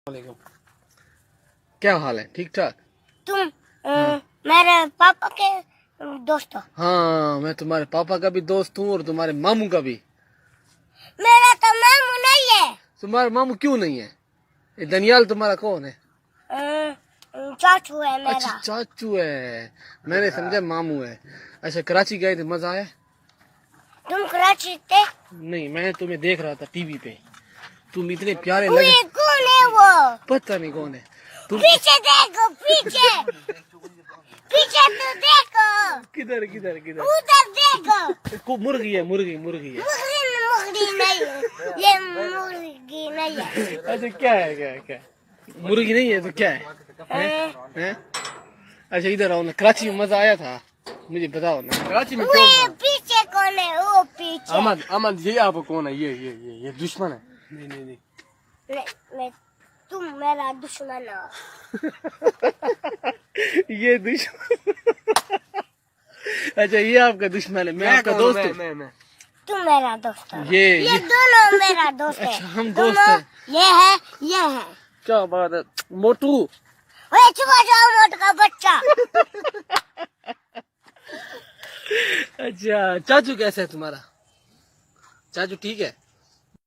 वालेकुम। क्या हाल है? ठीक ठाक। तुम मेरे पापा के दोस्त हो? हाँ, मैं तुम्हारे पापा का भी दोस्त हूँ और तुम्हारे मामू का भी। मेरा तो मामू नहीं है। तुम्हारा मामू क्यों नहीं है? ये दनियाल तुम्हारा कौन है? चाचू है मेरा। अच्छा, चाचू है। मैंने समझा मामू है। अच्छा, कराची गए थे, मजा आया? तुम कराची थे? नहीं, मैं तुम्हें देख रहा था टीवी पे। तुम इतने प्यारे वो लगे। कौन है वो? पता नहीं कौन है। तुम पीछे देखो, पीछे पीछे तो देखो। किधर किधर किधर? उधर देखो। मुर्गी है, मुर्गी मुर्गी है। मुर्गी नहीं है, ये मुर्गी नहीं है। अच्छा, क्या है? क्या है? क्या है? मुर्गी नहीं है तो क्या है? हैं? अच्छा, इधर आओ ना। कराची में मजा आया था, मुझे बताओ ना। कराची में वो पीछे कौन है? वो पीछे। अमन, अमन, ये आप कौन है? ये दुश्मन है। नहीं नहीं नहीं। मैं तुम मेरा दुश्मन हो। ये दुश्मन। अच्छा, ये आपका दुश्मन है, मैं आपका दोस्त हूँ। तुम मेरा दोस्त हो। ये दोनों मेरा दोस्त है। अच्छा, हम दोस्त हैं। ये है। क्या बात है मोटू। ओए चुप जाओ मोट का बच्चा। अच्छा, चाचू कैसा है तुम्हारा? चाचू ठीक है?